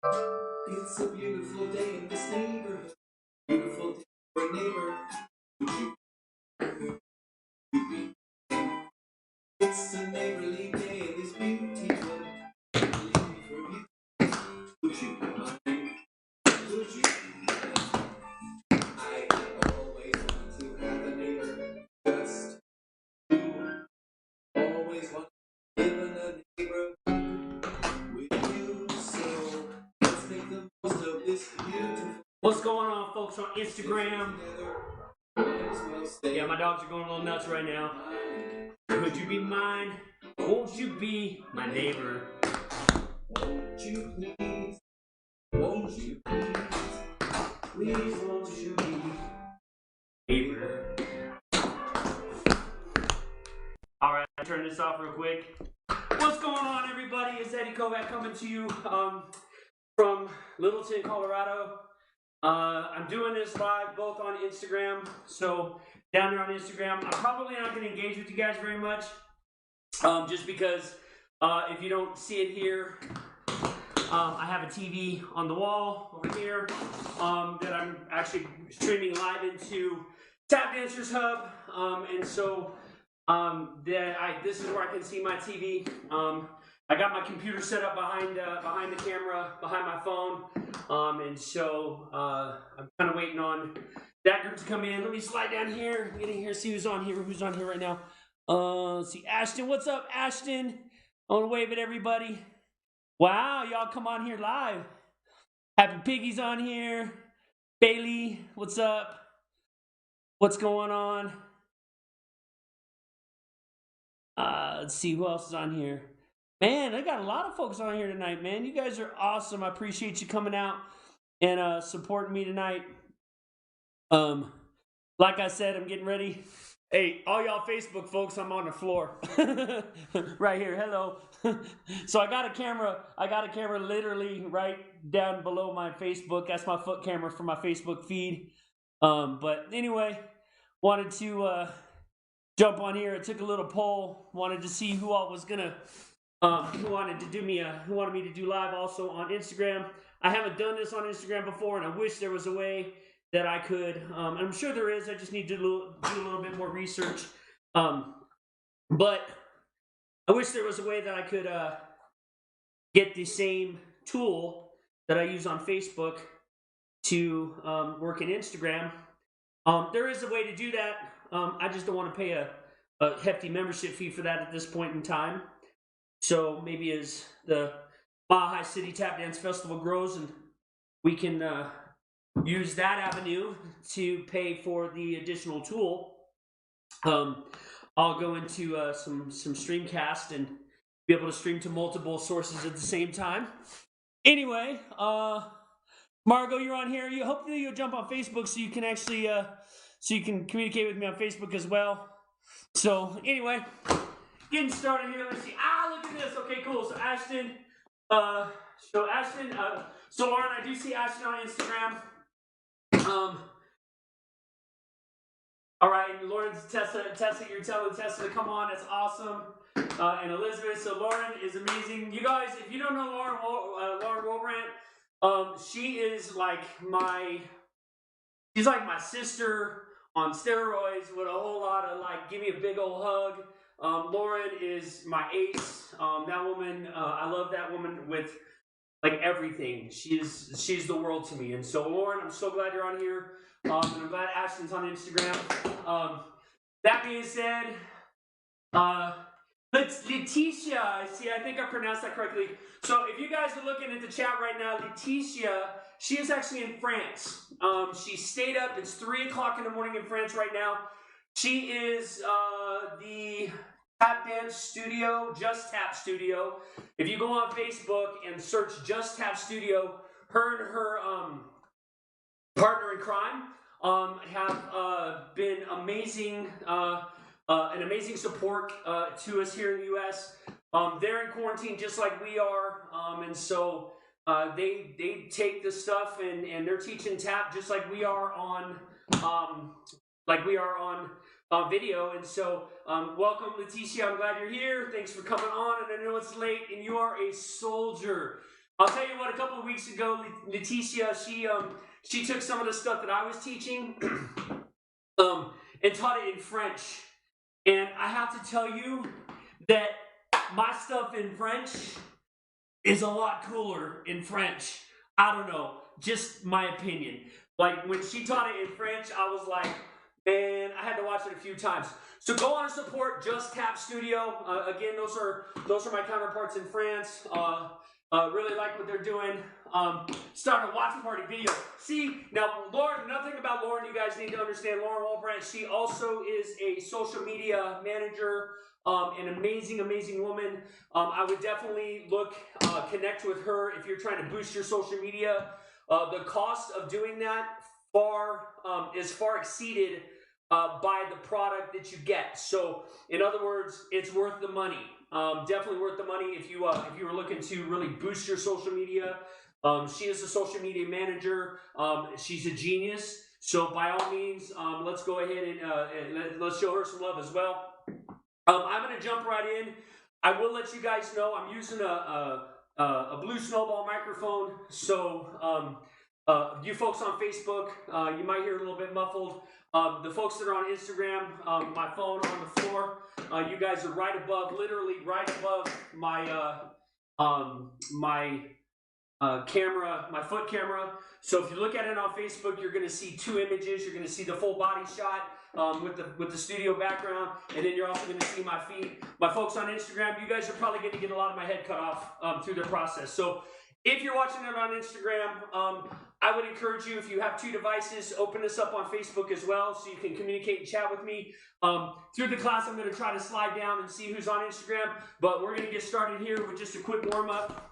It's a beautiful day in this neighborhood. Beautiful day for a neighbor. Would you be? It's a neighborly day in this beautiful. Neighborly for you. Would you be mine? Would you be mine? I always want to have a neighbor. Just you. Always want to live in a neighborhood with you. So let's make the most of this beautiful. What's going on, folks, on Instagram? Yeah, my dogs are going a little nuts right now. Could you be mine? Won't you be my neighbor? Won't you please? Won't you please? Please won't you be neighbor? Alright, I'll turn this off real quick. What's going on, everybody? It's Eddie Kovac coming to you from Littleton, Colorado. I'm doing this live both on Instagram. So down there on Instagram, I'm probably not going to engage with you guys very much, just because if you don't see it here, I have a TV on the wall over here that I'm actually streaming live into Tap Dancers Hub, and so this is where I can see my TV. I got my computer set up behind the camera, behind my phone, and so I'm kind of waiting on that group to come in. Let me slide down here, get in here, see who's on here right now. Let's see, Ashton, what's up, Ashton? I want to wave at everybody. Wow, y'all come on here live. Happy Piggy's on here. Bailey, what's up? What's going on? Let's see who else is on here. Man, I got a lot of folks on here tonight, man. You guys are awesome. I appreciate you coming out and supporting me tonight. Like I said, I'm getting ready. Hey, all y'all Facebook folks, I'm on the floor. Right here, hello. So I got a camera literally right down below my Facebook. That's my foot camera for my Facebook feed. But anyway, wanted to jump on here. I took a little poll, wanted to see who all was gonna who wanted me to do live also on Instagram. I haven't done this on Instagram before, and I wish there was a way that I could. I'm sure there is. I just need to do a little bit more research. But I wish there was a way that I could get the same tool that I use on Facebook to work in Instagram. There is a way to do that. I just don't want to pay a hefty membership fee for that at this point in time. So maybe as the Mile High City Tap Dance Festival grows and we can use that avenue to pay for the additional tool, I'll go into some Streamcast and be able to stream to multiple sources at the same time. Anyway, Margot, you're on here. Hopefully you'll jump on Facebook so you can actually so you can communicate with me on Facebook as well. So anyway, getting started here. Let's see. Look at this. Okay, cool. So Ashton, so Lauren, I do see Ashton on Instagram. All right, Lauren's Tessa, you're telling Tessa to come on. That's awesome. And Elizabeth. So Lauren is amazing. You guys, if you don't know Lauren Wolbrant, she's like my sister on steroids with a whole lot of like, give me a big old hug. Lauren is my ace. That woman, I love that woman with like everything. She's the world to me. And so Lauren, I'm so glad you're on here. And I'm glad Ashton's on Instagram. That being said, Letitia, I think I pronounced that correctly. So if you guys are looking at the chat right now, Letitia, she is actually in France. She stayed up. It's 3 o'clock in the morning in France right now. She is the Tap Dance Studio, Just Tap Studio. If you go on Facebook and search Just Tap Studio, her and her partner in crime have been amazing, an amazing support to us here in the U.S. They're in quarantine just like we are, and so they take this stuff and they're teaching tap just like we are on video. And so welcome, Leticia. I'm glad you're here. Thanks for coming on. And I know it's late and you are a soldier. I'll tell you what. A couple of weeks ago, Leticia, she took some of the stuff that I was teaching, and taught it in French. And I have to tell you that my stuff in French is a lot cooler in French. I don't know, just my opinion. Like when she taught it in French, I was like, man, I had to watch it a few times. So go on and support Just Tap Studio. Again, those are my counterparts in France. Really like what they're doing. Start a watch party video. See, now Lauren, nothing about Lauren you guys need to understand. Lauren Walbrandt, she also is a social media manager, an amazing, amazing woman. I would definitely connect with her if you're trying to boost your social media. The cost of doing that is far exceeded by the product that you get. So, in other words, it's worth the money. Definitely worth the money if you were looking to really boost your social media. She is a social media manager. She's a genius. So by all means, let's go ahead and let's show her some love as well. I'm going to jump right in. I will let you guys know I'm using a Blue Snowball microphone. So you folks on Facebook, you might hear a little bit muffled. The folks that are on Instagram, my phone on the floor, you guys are right above, literally right above my camera, my foot camera. So if you look at it on Facebook, you're going to see two images. You're going to see the full body shot with the studio background, and then you're also going to see my feet. My folks on Instagram, you guys are probably going to get a lot of my head cut off through the process. So if you're watching it on Instagram, I would encourage you, if you have two devices, open this up on Facebook as well so you can communicate and chat with me. Through the class, I'm going to try to slide down and see who's on Instagram, but we're going to get started here with just a quick warm-up.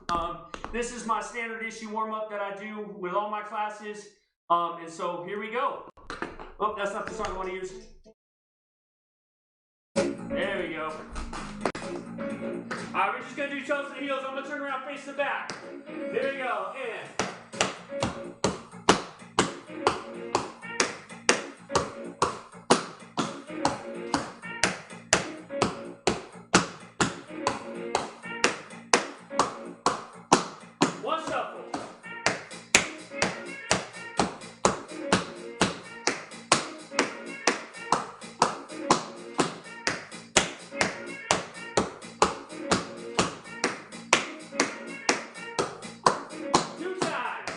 This is my standard issue warm-up that I do with all my classes, and so here we go. Oh, that's not the song I want to use. There we go. All right, we're just going to do toes and heels. I'm going to turn around, face the back. There we go, and... one shuffle. Two times.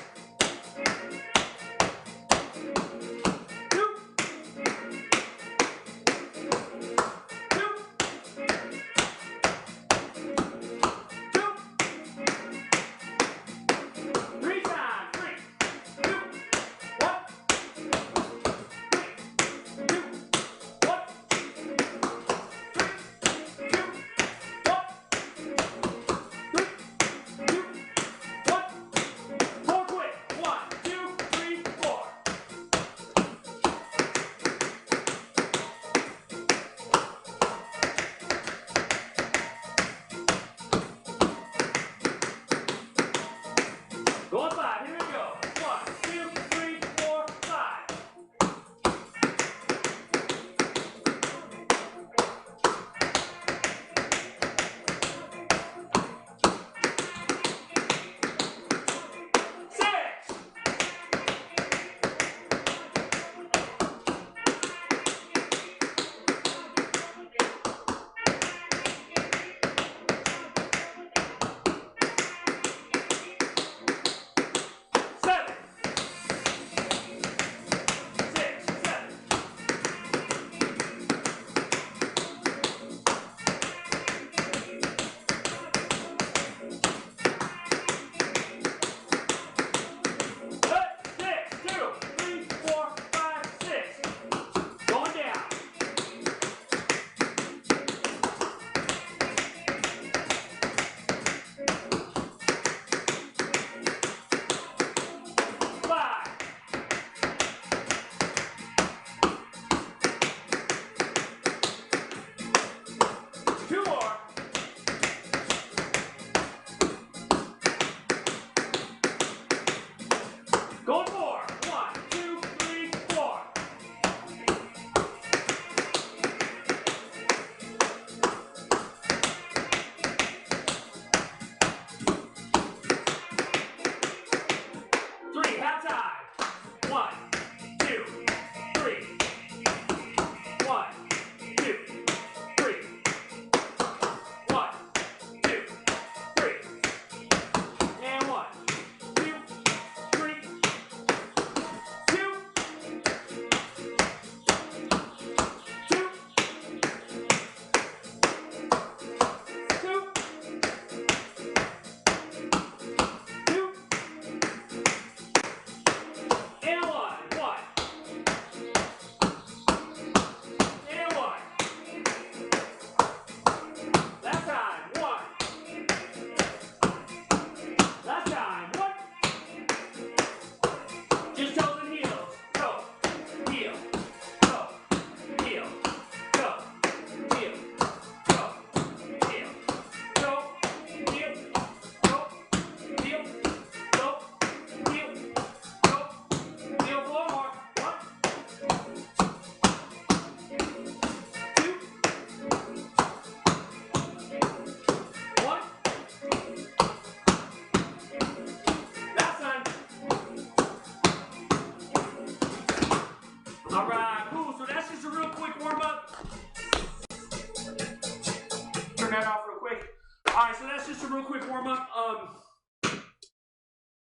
just a real quick warm-up.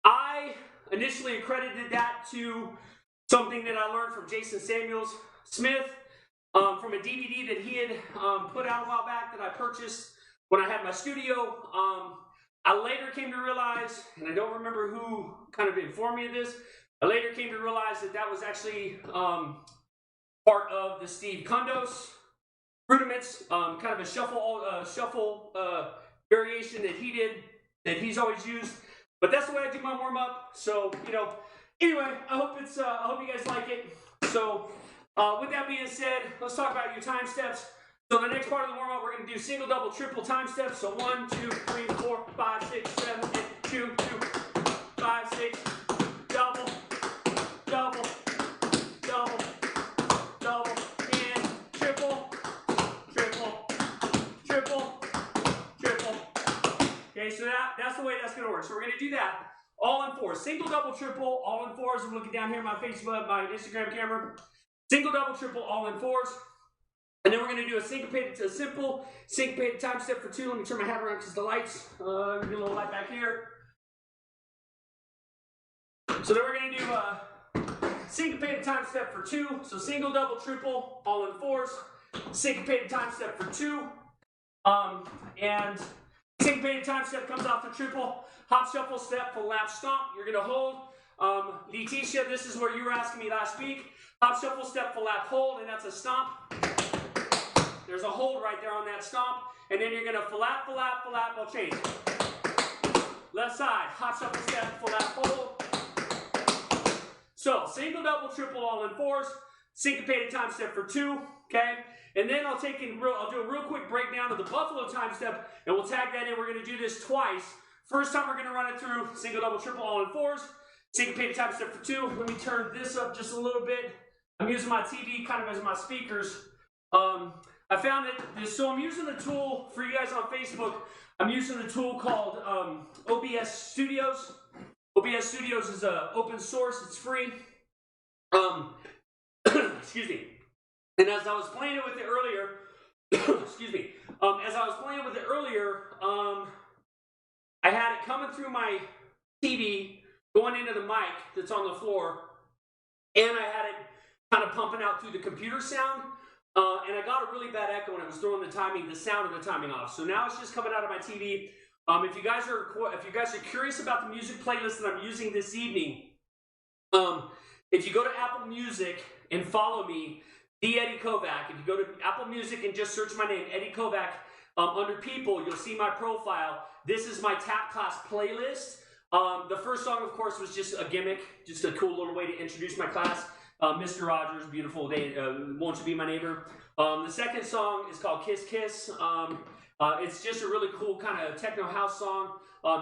I initially accredited that to something that I learned from Jason Samuels Smith from a DVD that he had put out a while back that I purchased when I had my studio. I later came to realize, and I don't remember who kind of informed me of this, I later came to realize that that was actually part of the Steve Kundos rudiments, kind of a shuffle variation that he did, that he's always used. But that's the way I do my warm up. So, you know, anyway, I hope you guys like it. So, with that being said, let's talk about your time steps. So the next part of the warm up, we're going to do single, double, triple time steps. So 1, 2, 3, 4, 5, 6, 7, 8, 2, 2, 5, 6, double, double, double, double, and triple, triple, triple, triple. Okay, so that's the way that's going to work. So we're going to do that all in fours. Single, double, triple, all in fours. I'm looking down here at my Facebook, my Instagram camera. Single, double, triple, all in fours. And then we're going to do a simple syncopated time step for 2. Let me turn my hat around because the lights, get a little light back here. So then we're going to do a syncopated time step for 2. So single, double, triple, all in fours. Syncopated time step for 2. And syncopated time step comes off the triple. Hop, shuffle, step, full lap, stomp. You're going to hold. Letitia, this is where you were asking me last week. Hop, shuffle, step, full lap, hold, and that's a stomp. There's a hold right there on that stomp, and then you're going to flap, we'll change. Left side, hop, shuffle, step, full lap, hold. So, single, double, triple, all in fours, syncopated time step for 2, okay? And then I'll do a real quick breakdown of the buffalo time step, and we'll tag that in. We're going to do this twice. First time we're going to run it through single, double, triple, all in fours, syncopated time step for 2. Let me turn this up just a little bit. I'm using my TV kind of as my speakers. I found it, so I'm using the tool for you guys on Facebook. I'm using the tool called OBS Studios. OBS Studios is open source, it's free. Excuse me. And as I was playing it with it earlier, excuse me, as I was playing with it earlier, I had it coming through my TV, going into the mic that's on the floor, and I had it kind of pumping out through the computer sound. And I got a really bad echo when I was throwing the sound of the timing off. So now it's just coming out of my TV. If you guys are curious about the music playlist that I'm using this evening, if you go to Apple Music and follow me, the Eddie Kovac. If you go to Apple Music and just search my name, Eddie Kovac, under people, you'll see my profile. This is my tap class playlist. The first song, of course, was just a gimmick, just a cool little way to introduce my class. Mr. Rogers, Beautiful Day, Won't You Be My Neighbor. The second song is called Kiss Kiss. It's just a really cool kind of techno house song.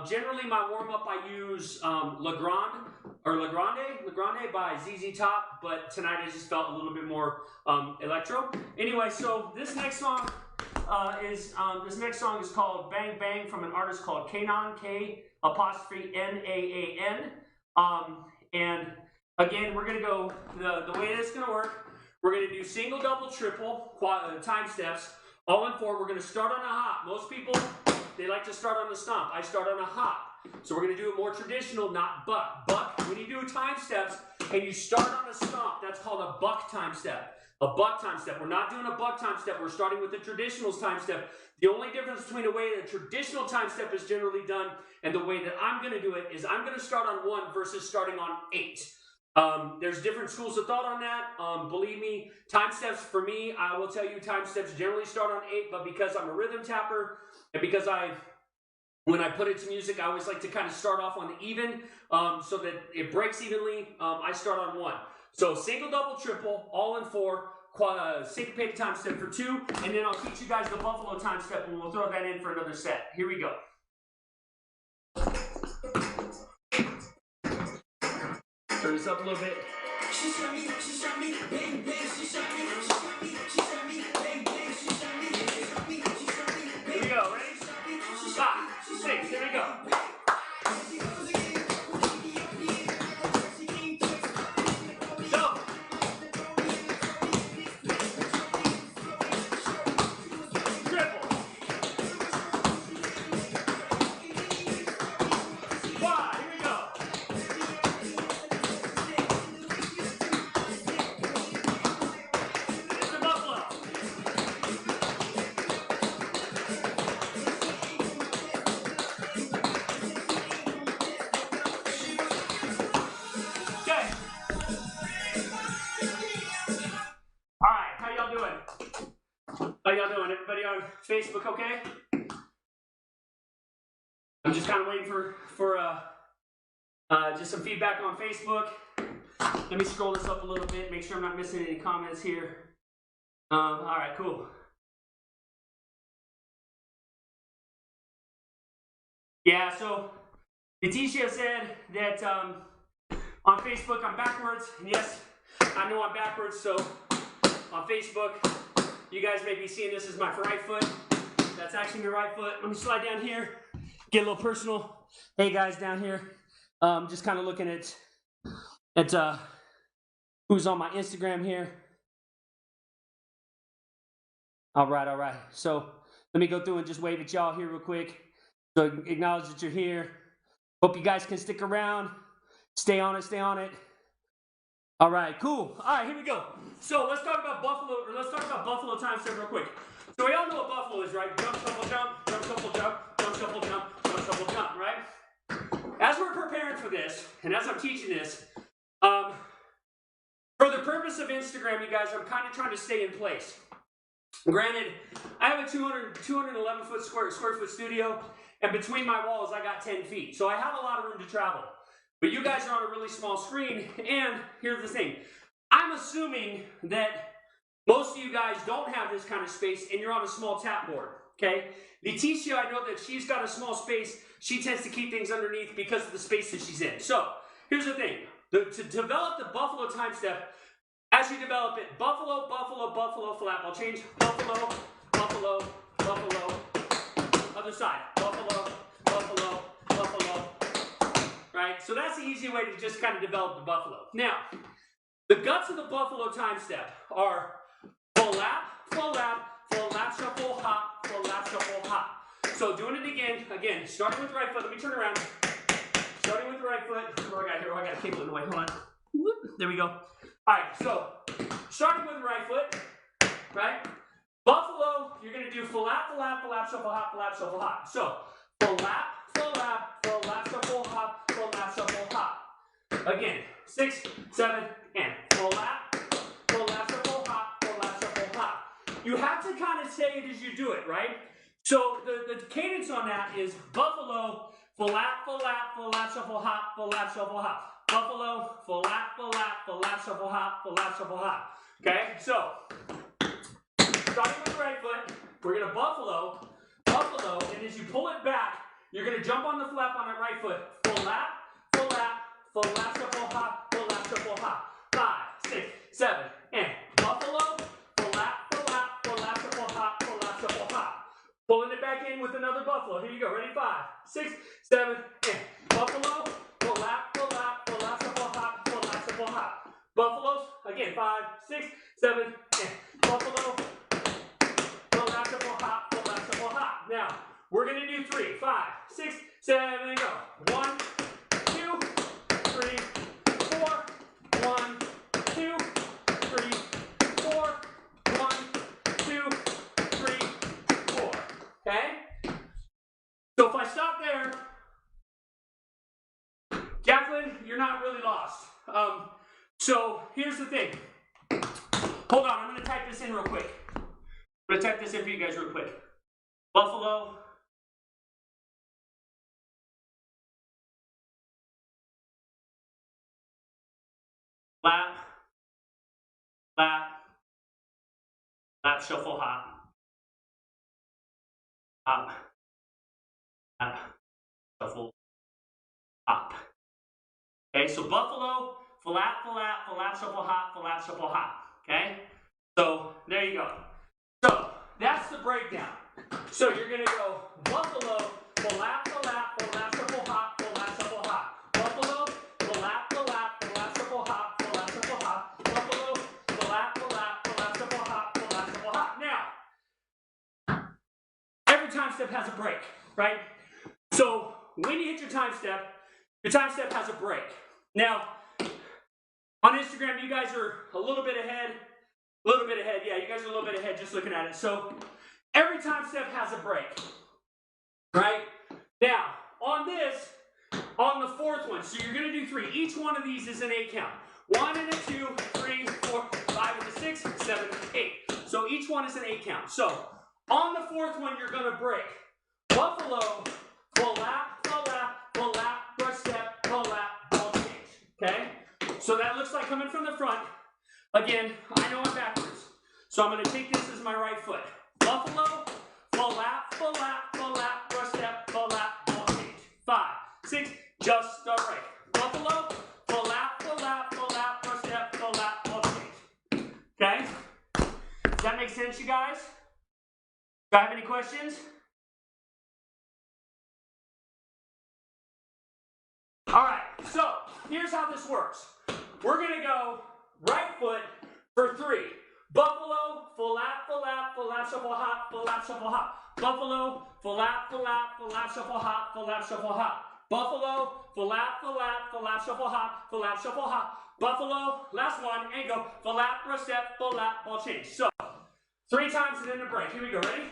Generally, my warm-up I use Le Grande by ZZ Top, but tonight I just felt a little bit more electro. Anyway, so this next song is called Bang Bang from an artist called Kanan, K''N''A''N. And again, we're going to go, the way that's going to work, we're going to do single, double, triple time steps, all in 4. We're going to start on a hop. Most people, they like to start on the stomp. I start on a hop. So we're going to do it more traditional, not buck. Buck, when you do time steps and you start on a stomp, that's called a buck time step. A buck time step. We're not doing a buck time step. We're starting with the traditional time step. The only difference between the way the traditional time step is generally done and the way that I'm going to do it is I'm going to start on 1 versus starting on 8. There's different schools of thought on that. Believe me, time steps for me, I will tell you, time steps generally start on 8, but because I'm a rhythm tapper and because when I put it to music, I always like to kind of start off on the even so that it breaks evenly. I start on 1. So single, double, triple, all in 4, syncopated time step for 2, and then I'll teach you guys the buffalo time step and we'll throw that in for another set. Here we go. Turn this up a little bit. She shot me, bang, bang, she shot me, bang, bang, she shot me, Here we go, ready? 5, 6, here we go. Double. Triple. y'all doing? Everybody on Facebook okay? I'm just kind of waiting for just some feedback on Facebook. Let me scroll this up a little bit, make sure I'm not missing any comments here. All right, cool. Yeah, so Leticia said that on Facebook I'm backwards, and yes, I know I'm backwards, so on Facebook, you guys may be seeing this as my right foot. That's actually my right foot. Let me slide down here, get a little personal. Hey guys down here, just kind of looking at who's on my Instagram here. All right. So let me go through and just wave at y'all here real quick. So acknowledge that you're here. Hope you guys can stick around. Stay on it. All right, cool. All right, here we go. So let's talk about Buffalo time step real quick. So we all know what Buffalo is, right? Jump, shuffle, jump, jump, shuffle, jump, jump, shuffle, jump, jump, shuffle, jump, right? As we're preparing for this, and as I'm teaching this, for the purpose of Instagram, you guys, I'm kind of trying to stay in place. Granted, I have a 211 foot square foot studio, and between my walls, I got 10 feet. So I have a lot of room to travel. But you guys are on a really small screen, and here's the thing. I'm assuming that most of you guys don't have this kind of space, and you're on a small tap board, okay? Leticia, I know that she's got a small space. She tends to keep things underneath because of the space that she's in. So here's the thing. To develop the Buffalo time step, as you develop it, Buffalo, flap. I'll change Buffalo. Other side, Buffalo. Right? So that's the easy way to just kind of develop the Buffalo. Now, the guts of the Buffalo time step are full lap, shuffle, hop, full lap, shuffle, hop. So doing it again, starting with the right foot. Let me turn around. Starting with the right foot. What do I got here? Oh, I got a cable in the way. Hold on. Whoop. There we go. All right, so starting with the right foot, right? Buffalo, you're going to do full lap, shuffle, hop. So full lap, shuffle, hop, full lap, shuffle, hop. Again, 6, 7, and full lap, shuffle, hop, full lap, shuffle, hop. You have to kind of say it as you do it, right? So the cadence on that is Buffalo, full lap, shuffle, hop, full lap, shuffle, hop. Buffalo, full lap, shuffle, hop. Okay, so starting with the right foot, we're gonna buffalo, and as you pull it back, you're gonna jump on the flap on that right foot. Full lap, shuffle, hop. 5, 6, 7, and buffalo, full lap, shuffle, hop. Pulling it back in with another buffalo. Here you go. Ready? 5, 6, 7, and buffalo, full lap, shuffle, hop. Buffaloes, again, 5, 6, 7, and buffalo, full lap, shuffle, hop. Now, we're going to do 3, 5, 6, 7, and go. 1, 2, 3, 4, 1, 2, 3, 4, 1, 2, 3, 4. Okay? So if I stop there, Jacqueline, you're not really lost. So here's the thing. Hold on, I'm going to type this in real quick. I'm going to type this in for you guys real quick. Buffalo. Lap, shuffle, hop, lap, shuffle, hop. Okay, so buffalo, full lap, shuffle, hop, okay? So, there you go. So, that's the breakdown. So, you're going to go buffalo, full lap, shuffle, hop, shuffle, hop. Buffalo, full lap, shuffle, hop, shuffle, hop. Buffalo, full lap, shuffle, hop. Now, every time step has a break, right? So, when you hit your time step has a break. Now, on Instagram, you guys are a little bit ahead. Yeah, you guys are a little bit ahead just looking at it. So, every time step has a break, right? Now, on the fourth one, so you're going to do 3. Each one of these is an 8 count. 1 and a 2, 3, 4, 5 and a 6, 7, 8. So So each one is an 8 count. So on the fourth one, you're going to break buffalo, full lap, full lap, full lap, brush step, full lap, ball change. Okay? So that looks like coming from the front. Again, I know I'm backwards. So I'm going to take this as my right foot. Buffalo, full lap, full lap, full lap, brush step, full lap, ball change. 5, 6, just start right. Buffalo, full lap, full lap, full lap, brush step, full lap, ball change. Okay? Does that make sense, you guys? Do I have any questions? All right, so here's how this works. We're going to go right foot for 3. Buffalo, full lap, full lap, full lap, shuffle, hop, full lap, shuffle, hop. Buffalo, full lap, full lap, full lap, shuffle, hop, full lap, shuffle, hop. Buffalo, full lap, full lap, full lap, shuffle, hop, full lap, shuffle, hop. Buffalo, last one, and go. Full lap, brush step, full lap, ball change. So, 3 times and then a break. Here we go, ready?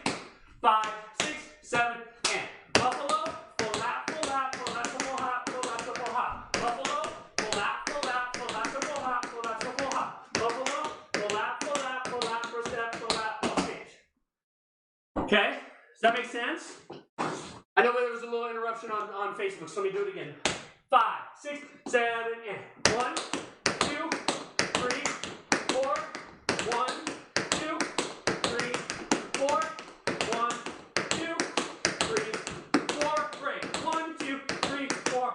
5, 6, 7, and buffalo, full lap, full lap, full lap, shuffle, hop, full lap, shuffle, hop. Buffalo, full lap, full lap, full lap, shuffle, hop, full lap, shuffle, hop. Buffalo, full lap, full lap, full lap, brush step, full lap, ball change. Okay, does that make sense? I know there was a little interruption on Facebook, so let me do it again. 5, 6, 7, and 1, 2, 3, 4, 1, 2, 3, 4, 1, 2, 3, 4, break. 1, 2, 3, 4.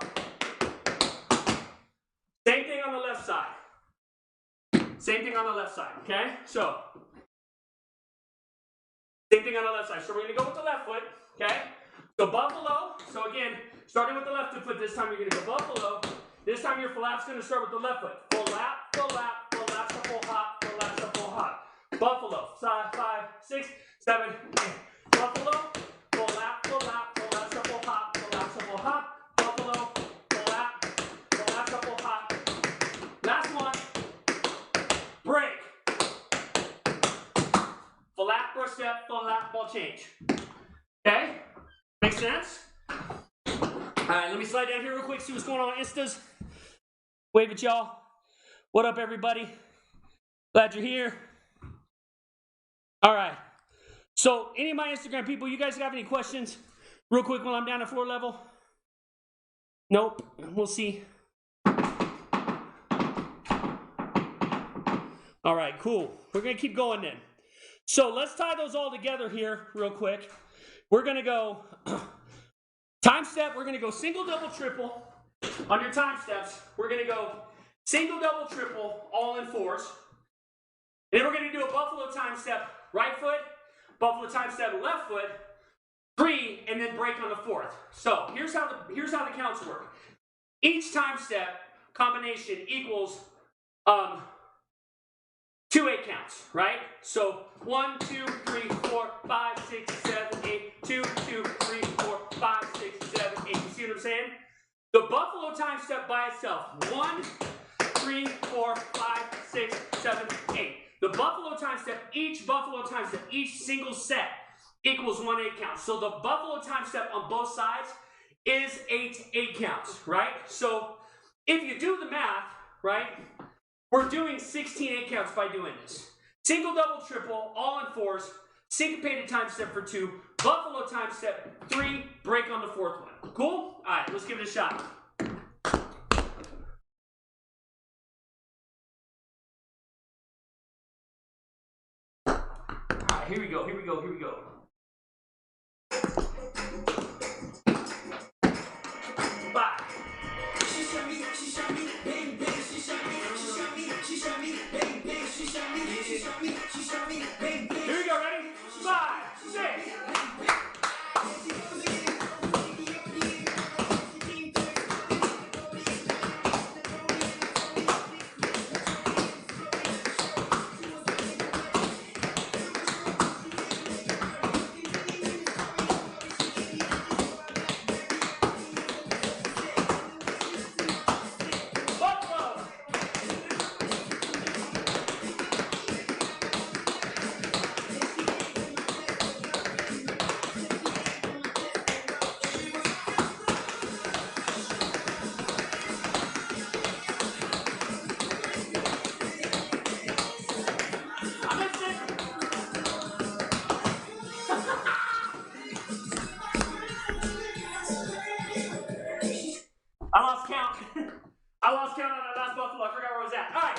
Same thing on the left side. Same thing on the left side, okay? So, same thing on the left side. So we're going to go with the left foot, okay? So buffalo, so again, starting with the left foot, this time you're going to go buffalo. This time your flap's going to start with the left foot. Full lap, full lap, full lap, shuffle, hop, full lap, shuffle, hop. Buffalo, 5, 6, 7, 8. Buffalo, full lap, full lap, full lap, shuffle, hop, full lap, shuffle, hop. Buffalo, full lap, shuffle, hop. Last one, break. Full lap, brush step, full lap, ball change. Okay? Make sense? Alright, let me slide down here real quick, see what's going on Instas. Wave at y'all. What up, everybody? Glad you're here. Alright. So, any of my Instagram people, you guys have any questions? Real quick while I'm down at floor level? Nope. We'll see. Alright, cool. We're going to keep going then. So, let's tie those all together here real quick. We're going to go time step. We're going to go single, double, triple. On your time steps, we're going to go single, double, triple, all in 4s. Then we're going to do a buffalo time step, right foot, buffalo time step, left foot, 3, and then break on the 4th. So here's how the counts work. Each time step combination equals 2 8 counts, right? So 1, 2, 3, 4, 5, 6, 7, 8, 2, 2, 3, 4, 5, 6, 7, 8. You see what I'm saying? The buffalo time step by itself, 1, 3, 4, 5, 6, 7, 8. The buffalo time step, each single set equals 1 8 count. So the buffalo time step on both sides is 8 counts, right? So if you do the math, right, we're doing 16 8 counts by doing this. Single, double, triple, all in 4s, syncopated time step for 2, buffalo time step 3, break on the 4th one. Cool? All right, let's give it a shot. All right, here we go. I lost count. I lost count on that last buffalo. I forgot where I was at. All right.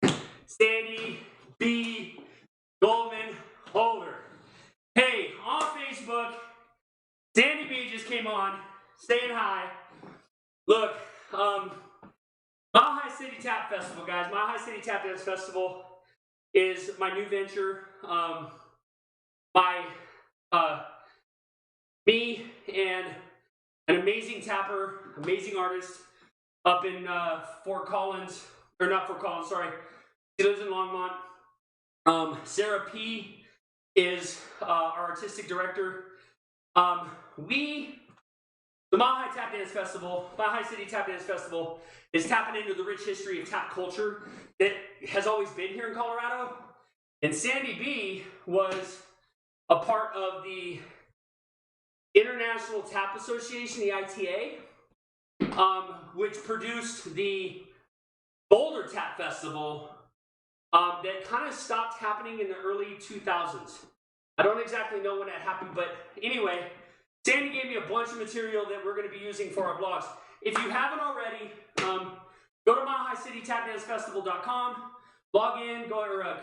So, Sandy B. Goldman Holder. Hey, on Facebook, Sandy B just came on, saying hi. Look, Mile High City Tap Festival, guys. Mile High City Tap Dance Festival is my new venture. Me and an amazing tapper, amazing artist up in Fort Collins, or not Fort Collins, sorry. She lives in Longmont. Sarah P. is our artistic director. The Mile High Tap Dance Festival, Mile High City Tap Dance Festival, is tapping into the rich history of tap culture that has always been here in Colorado. And Sandy B was a part of the International Tap Association, the ITA, which produced the Boulder Tap Festival that kind of stopped happening in the early 2000s. I don't exactly know when that happened, but anyway, Sandy gave me a bunch of material that we're going to be using for our blogs. If you haven't already, go to milehighcitytapdancefestival.com, log in,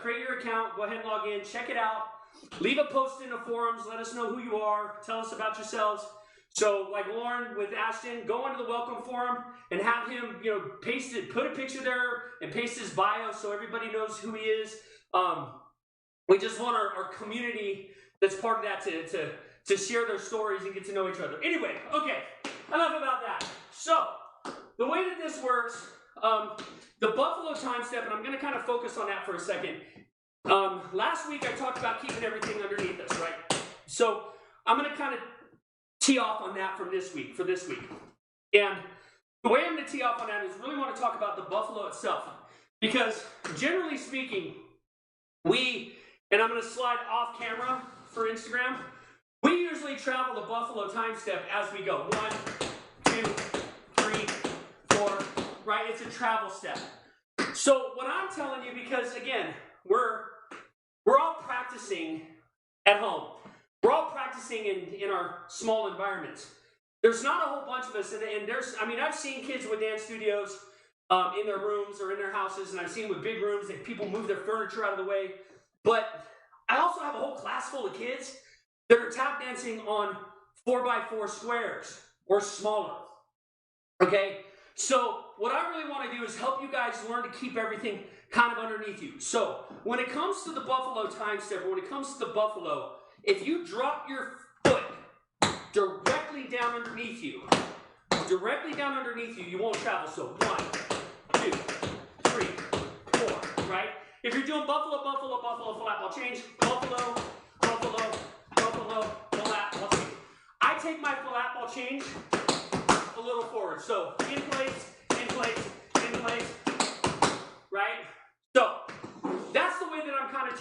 create your account, go ahead and log in, check it out. Leave a post in the forums, let us know who you are, tell us about yourselves. So, like Lauren with Ashton, go into the welcome forum and have him, paste it, put a picture there and paste his bio so everybody knows who he is. We just want our community that's part of that to share their stories and get to know each other. Anyway, okay, enough about that. So, the way that this works, the Buffalo time step, and I'm going to kind of focus on that for a second. Last week I talked about keeping everything underneath us, right? So I'm going to kind of tee off on that for this week. And the way I'm going to tee off on that is really want to talk about the buffalo itself. Because generally speaking, and I'm going to slide off camera for Instagram, we usually travel the buffalo time step as we go. 1, 2, 3, 4, right? It's a travel step. So what I'm telling you, because again, we're all practicing at home. We're all practicing in our small environments. There's not a whole bunch of us, and I've seen kids with dance studios in their rooms or in their houses, and I've seen with big rooms that people move their furniture out of the way. But I also have a whole class full of kids that are tap dancing on 4x4 squares or smaller. Okay? So what I really want to do is help you guys learn to keep everything kind of underneath you. So when it comes to the buffalo time step, or when it comes to the buffalo, if you drop your foot directly down underneath you, you won't travel. So 1, 2, 3, 4, right? If you're doing buffalo, flat ball change, buffalo, flat ball change. I take my flat ball change a little forward. So in place, right? So that's the way that I'm kind of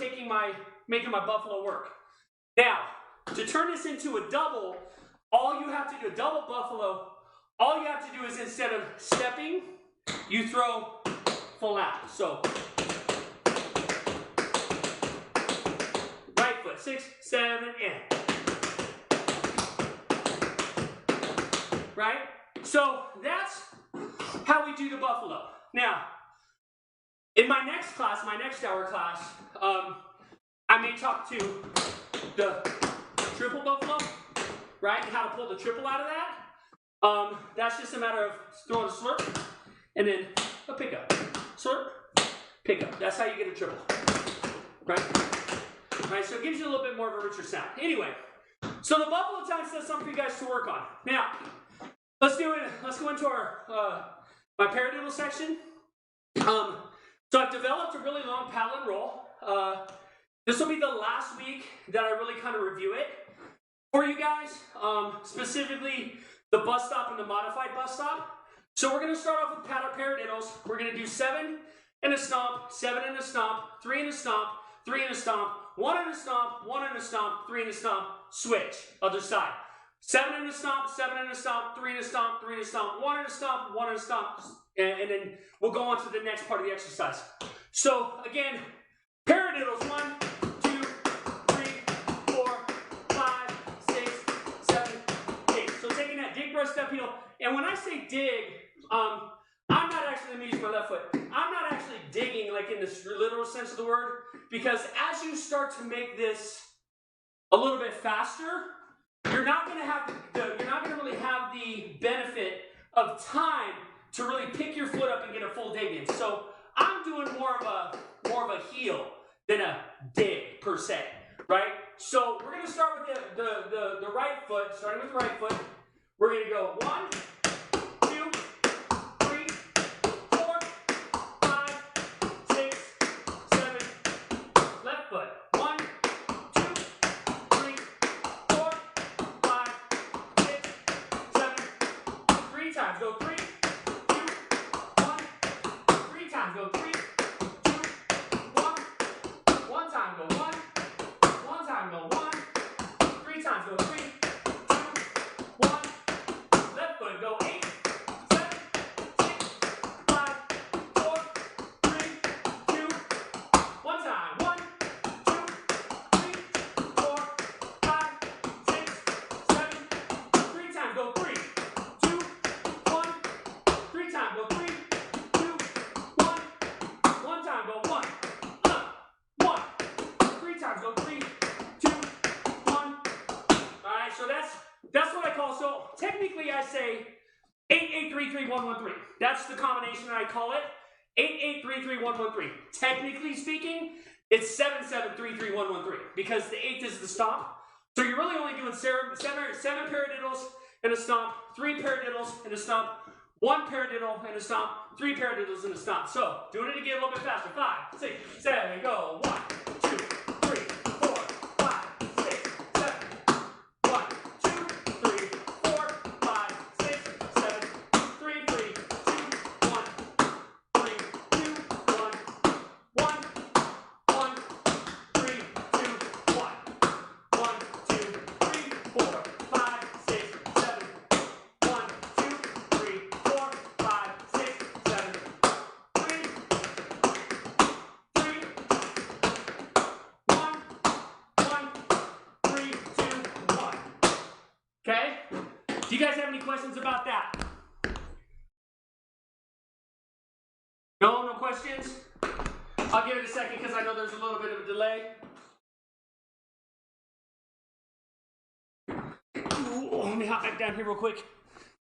making my buffalo work. Now, to turn this into a double, all you have to do, a double buffalo, all you have to do is instead of stepping, you throw full out. So right foot, 6, 7, and. Right? So that's how we do the buffalo. Now, in my next class, my next hour class, I may talk to the triple buffalo, right? And how to pull the triple out of that. That's just a matter of throwing a slurp and then a pickup. Slurp, pickup. That's how you get a triple, right? Right, so it gives you a little bit more of a richer sound. Anyway, so the buffalo time says something for you guys to work on. Now, let's do it. Let's go into our my paradiddle section. So I've developed a really long paddle and roll. This will be the last week that I really kind of review it for you guys, specifically the bus stop and the modified bus stop. So we're going to start off with paradiddles. We're going to do 7 and a stomp, 7 and a stomp, 3 and a stomp, 3 and a stomp, 1 and a stomp, 1 and a stomp, 3 and a stomp, switch, other side. 7 and a stomp, 7 and a stomp, 3 and a stomp, 3 and a stomp, 1 and a stomp, 1 and a stomp, and then we'll go on to the next part of the exercise. So again, paradiddles, 1, 2, 3, 4, 5, 6, 7, step, heel. And when I say dig, I'm not actually using my left foot. I'm not actually digging like in this literal sense of the word, because as you start to make this a little bit faster, you're not going to really have the benefit of time to really pick your foot up and get a full dig in. So I'm doing more of a heel than a dig per se, right? So we're going to start with the right foot, starting with the right foot. We're going to go 1, 2, 3, 4, 5, 6, 7. Left foot. 1, 2, 3, 4, 5, 6, 7. 3 times. Go 3, 2, 1. 3 times. Go 3, 2, 1. 1 time. Go 1. 1 time. Go 1. 3 times. Go 3, 2, 1. Left foot. Go 8, 7, 6, 5, 4, 3, 2. 1 time. 1, 2, 3, 4, 5, 6, 7. 3 times. Go 3, 2, 1. 3 times. Go 3, 2, 1. 1 time. Go 1. 1. 3 times. Go 3, 2, 1. All right. So that's what I call. So technically, I say 8-8-3-3-1-1-3. That's the combination that I call it. 8-8-3-3-1-1-3. Technically speaking, it's 7-7-3-3-1-1-3 because the 8th is the stomp. So you're really only doing 7 paradiddles and a stomp, 3 paradiddles and a stomp, 1 paradiddle and a stomp, 3 paradiddles and a stomp. So doing it again a little bit faster. 5, 6, 7, go. 1, 2, 3, 4, 5, 6, 7. 1, 2, 3, 4, 5, 6, 7. 3, 3, 2, 1. 3, 2, 1. 1, 1, 3, 2, 1. 1, 2, 3, 4, 5, 6, 7. 1, 2, 3, 4, 5, 6, 7. 3, 3, 1, 1, 3, 2, 1. Okay? Do you guys have any questions about that? No questions? I'll give it a second because I know there's a little bit of a delay. Ooh, let me hop back down here real quick.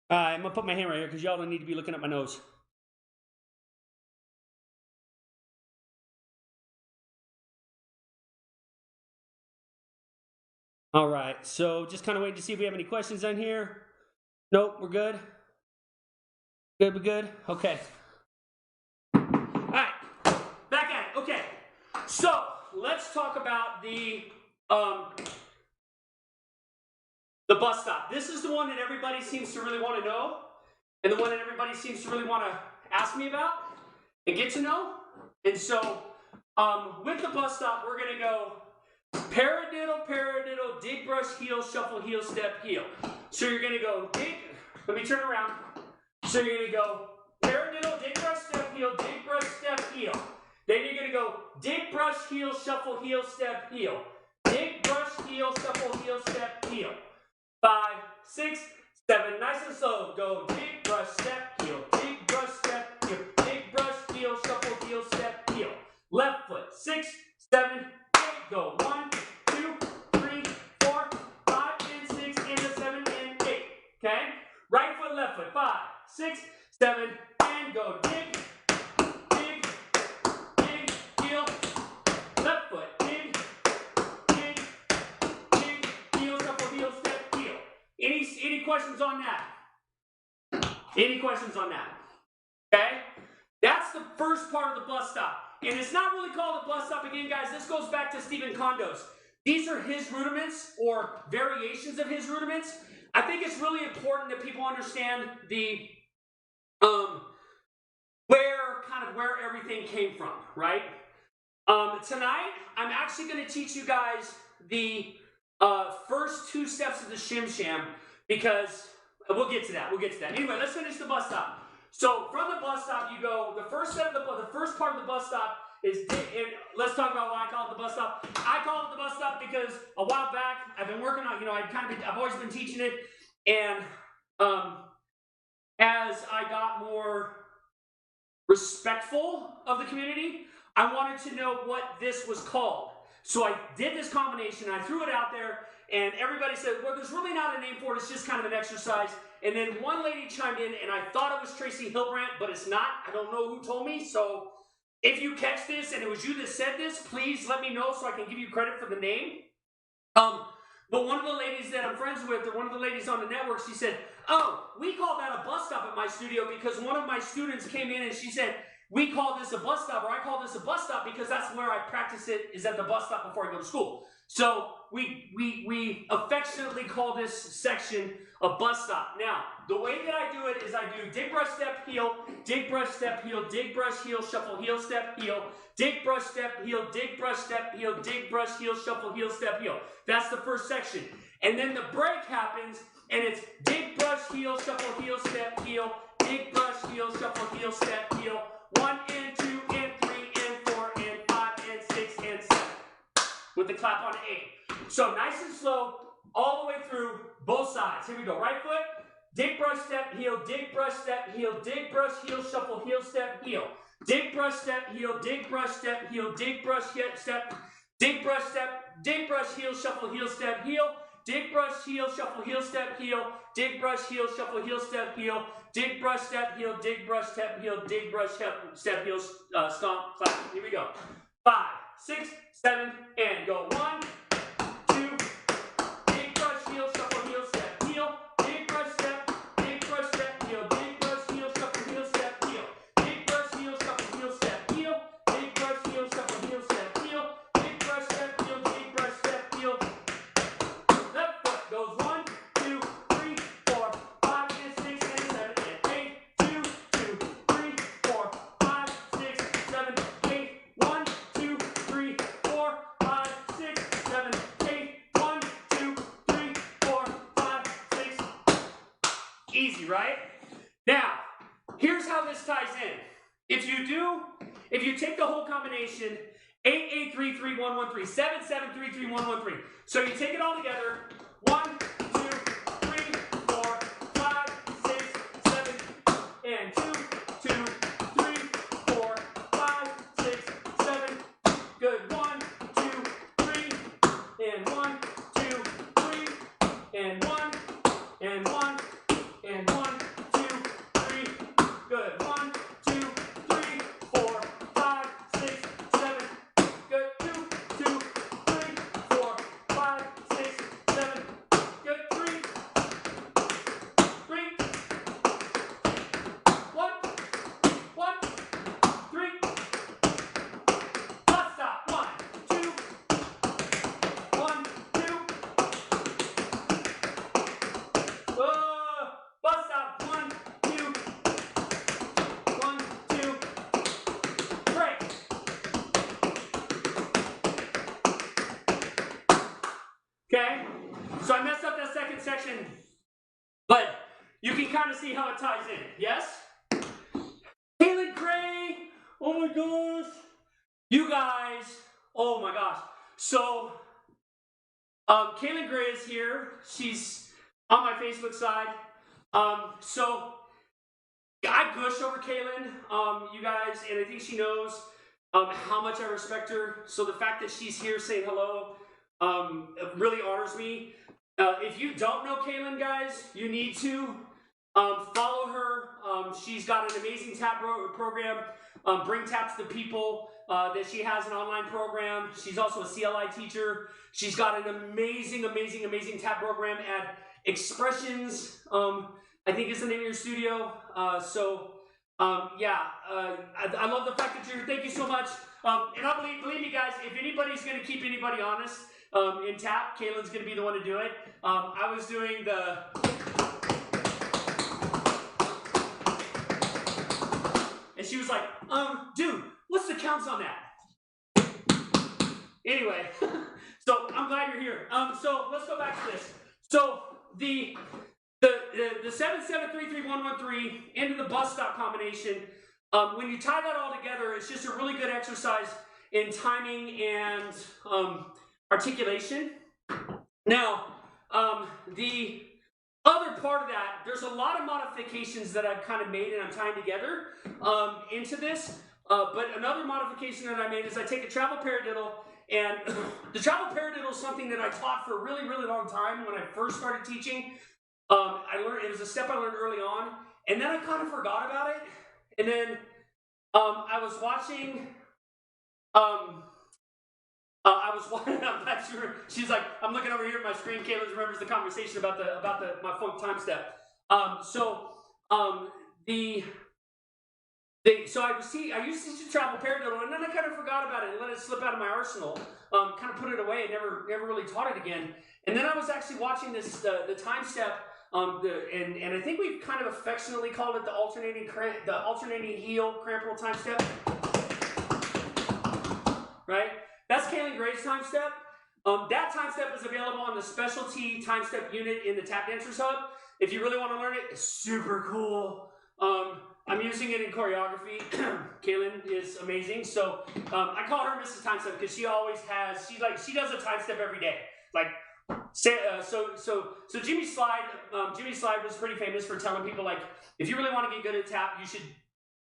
I'm going to put my hand right here because y'all don't need to be looking at my nose. All right, so just kind of waiting to see if we have any questions on here. Nope, we're good. Good, we're good? Okay. All right, back at it. Okay, so let's talk about the bus stop. This is the one that everybody seems to really want to know, and the one that everybody seems to really want to ask me about and get to know. And so with the bus stop, we're going to go paradiddle, paradiddle, dig, brush, heel, shuffle, heel, step, heel. So you're going to go dig. Let me turn around. So you're going to go paradiddle, dig, brush, step, heel, dig, brush, step, heel. Then you're going to go dig, brush, heel, shuffle, heel, step, heel. Dig, brush, heel, shuffle, heel, step, heel. 5, 6, 7. Nice and slow. Go dig, brush, step, heel. Dig, brush, step, heel. Dig, brush, heel, shuffle, heel, step, heel. Left foot. 6, 7, 8. Go 1, 2, 3, 4, 5, and 6, and a 7, and 8. Okay? Right foot, left foot. 5, 6, 7, and go dig, dig, dig, heel. Left foot. Dig, dig, dig, heel, shuffle, heel, step, heel. Any questions on that? Any questions on that? Okay? That's the first part of the bus stop. And it's not really called a bus stop again, guys. This goes back to Stephen Condos. These are his rudiments or variations of his rudiments. I think it's really important that people understand the where everything came from, right? Tonight, I'm actually going to teach you guys the first 2 steps of the shim sham because we'll get to that. We'll get to that. Anyway, let's finish the bus stop. So from the bus stop, you go. The first part of the bus stop is. And let's talk about why I call it the bus stop. I call it the bus stop because a while back I've been working on. I've always been teaching it, and as I got more respectful of the community, I wanted to know what this was called. So I did this combination, I threw it out there, and everybody said, well, there's really not a name for it, it's just kind of an exercise. And then one lady chimed in, and I thought it was Tracy Hilbrandt, but it's not. I don't know who told me, so if you catch this and it was you that said this, please let me know so I can give you credit for the name. But one of the ladies that I'm friends with, or one of the ladies on the network, she said, oh, we call that a bus stop at my studio because one of my students came in and she said, we call this a bus stop, or I call this a bus stop because that's where I practice it, is at the bus stop before I go to school. So we affectionately call this section a bus stop. Now, the way that I do it is I do dig, brush, step, heel, dig, brush, step, heel, dig, brush, heel, shuffle, heel, step, heel, dig, brush, step, heel, dig, brush, step, heel, dig, brush, heel, shuffle, heel, step, heel. That's the first section. And then the break happens, and it's dig, brush, heel, shuffle, heel, step, heel, dig, brush, heel, shuffle, heel, step, heel, 1 and 2 and 3 and 4 and 5 and 6 and 7. With the clap on 8. So nice and slow, all the way through both sides. Here we go. Right foot, dig, brush, step, heel, dig, brush, step, heel, dig, brush, heel, shuffle, heel, step, heel. Dig, brush, step, heel, dig, brush, step, heel, dig, brush, step, dig, brush, step, dig, brush, heel, shuffle, heel, step, heel. Dig, brush, heel, shuffle, heel, step, heel. Dig, brush, heel, shuffle, heel, step, heel. Dig, brush, step, heel, dig, brush, step, heel. Dig, brush, step, heel, stomp, clap. Here we go. 5, 6, 7, and go. 1, 2, dig, brush, heel, shuffle, heel, step, heel. Dig, brush, step, heel. Dig, brush, heel, shuffle, heel, step, heel. Dig, brush, heel, shuffle, heel, step, heel. Dig, brush, heel, shuffle, heel, step, heel. Dig, brush, step, heel, dig, brush, step, heel. Left foot goes 1, 2, 3, 4, 5, and 6, and 7, and 8. 2, 2, 3, 4, 5, 6, 7, 8. 1, 2, 3, 4, 5, 6, 7, 8. 1, 2, 3, 4, 5, 6. Easy, right? Now, here's how this ties in. If you take the whole combination, 8, 8, 3, 3, 1, 1, 3, 7, 7, 3, 3, 1, 1, 3. So you take it all together. 1, 2, 3, 4, 5, 6, 7, and 2, 2, 3, 4, 5, 6, 7. Good. 1, 2, 3, and 1, 2, 3, and 1, and 1, and 1, 2, 3. Good. 1, 2, 3, 4, 5, 6, 7. Good. 2, 2, 3, 4, 5, 6, 7. Good. 3, 3, 1, 1, 3. Bus stop. 1, 2, 1, 2. Bus stop. 1, 2, 1, 2. Break. Okay, so I messed up that second section, but you can kind of see how it ties in. Yes? Kaylin Gray, oh my gosh. You guys, oh my gosh. So, Kaylin Gray is here. She's on my Facebook side. So, I gush over Kaylin, you guys, and I think she knows how much I respect her. So the fact that she's here saying hello really honors me. If you don't know Kaylin, guys, you need to follow her. She's got an amazing tap program, Bring Taps to People, that she has an online program. She's also a CLI teacher. She's got an amazing, amazing, amazing tap program at Expressions, I think is the name of your studio. Yeah, I love the fact that you're here. Thank you so much. And I believe me, guys, if anybody's going to keep anybody honest in tap, Kaylin's going to be the one to do it. I was doing the... And she was like, dude, what's the counts on that? Anyway, so I'm glad you're here. So let's go back to this. So the 7-7-3-3-1-1-3 into the bus stop combination, when you tie that all together, it's just a really good exercise in timing and articulation. Now, the other part of that, there's a lot of modifications that I've kind of made and I'm tying together into this. But another modification that I made is I take a travel paradiddle, and the travel paradiddle is something that I taught for a really, really long time when I first started teaching. I learned, it was a step I learned early on, and then I kind of forgot about it. And then I was watching, I'm not sure. She's like, I'm looking over here at my screen. Kayla remembers the conversation about my funk time step. So I used to teach a travel paradiddle, and then I kind of forgot about it and let it slip out of my arsenal. Kind of put it away and never really taught it again. And then I was actually watching this the time step. And I think we've kind of affectionately called it the alternating heel cramp roll time step. Right? That's Kaylin Gray's time step. That time step is available on the specialty time step unit in the Tap Dancers Hub. If you really want to learn it, it's super cool. I'm using it in choreography. Kaylin is amazing. So I call her Mrs. Time Step because she always has, she does a time step every day. Like, so Jimmy Slide was pretty famous for telling people, like, if you really want to get good at tap, you should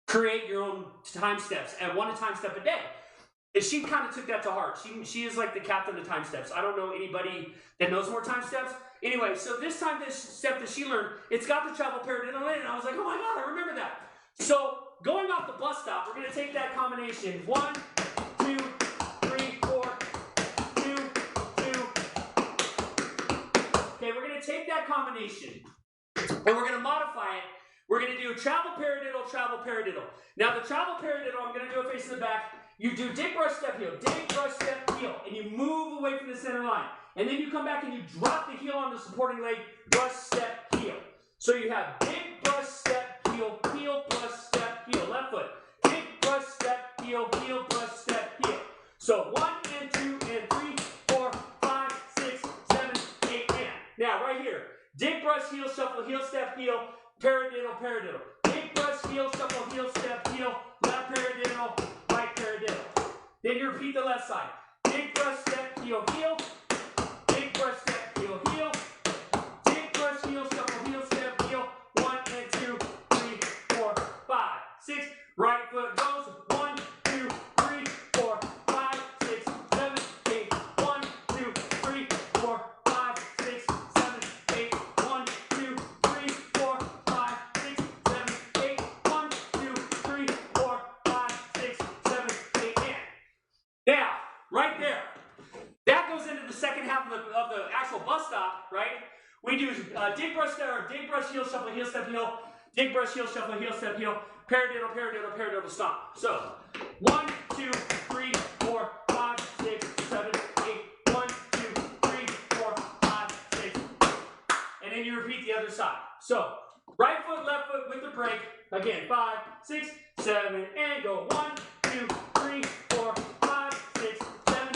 create your own time steps and one time step a day. And she kind of took that to heart. She is like the captain of time steps. I don't know anybody that knows more time steps. Anyway, so this step that she learned, it's got the travel paradiddle in it, and I was like, oh my God, I remember that. So going off the bus stop, we're going to take that combination. 1, 2, 3, 4, 2, 2. Okay, we're going to take that combination, and we're going to modify it. We're going to do travel paradiddle, travel paradiddle. Now the travel paradiddle, I'm going to do it facing the back. You do dig, brush, step, heel, dig, brush, step, heel, and you move away from the center line. And then you come back and you drop the heel on the supporting leg, brush, step, heel. So you have dig, brush, step, heel, heel, brush, step, heel. Left foot. Dig, brush, step, heel, heel, brush, step, heel. So 1 and 2 and 3, 4, 5, 6, 7, 8, and. Now right here. Dig, brush, heel, shuffle, heel, step, heel, paradiddle, paradiddle. Dig, brush, heel, shuffle, heel, step, heel, left paradiddle, right paradiddle. Then you repeat the left side. Dig, brush, step, heel, heel. Dig, brush, step, heel, heel. Dig, brush, heel, shuffle, heel, step, heel. 1 and 2, 3, 4, 5, 6. Right foot goes. 1, 2, 3, 4, 5, 6, 7, 8. 1, 2, 3, 4, 5, 6, 7, 8. 1, 2, 3, 4, 5, 6, 7, 8. 1, 2, 3, 4, 5, 6, 7, 8. And now, right there. That goes into the second half of the actual bus stop, right? We do dig, brush, step, dig, brush, heel, shuffle, heel, step, heel. Dig, brush, heel, shuffle, heel, step, heel. Paradiddle, paradiddle, paradiddle, stomp. So 1, 2, 3, 4, 5, 6, 7, 8. 1, 2, 3, 4, 5, 6. And then you repeat the other side. So right foot, left foot with the break. Again, 5, 6, 7, and go. 1, 2, 3, 4, 5, 6, 7.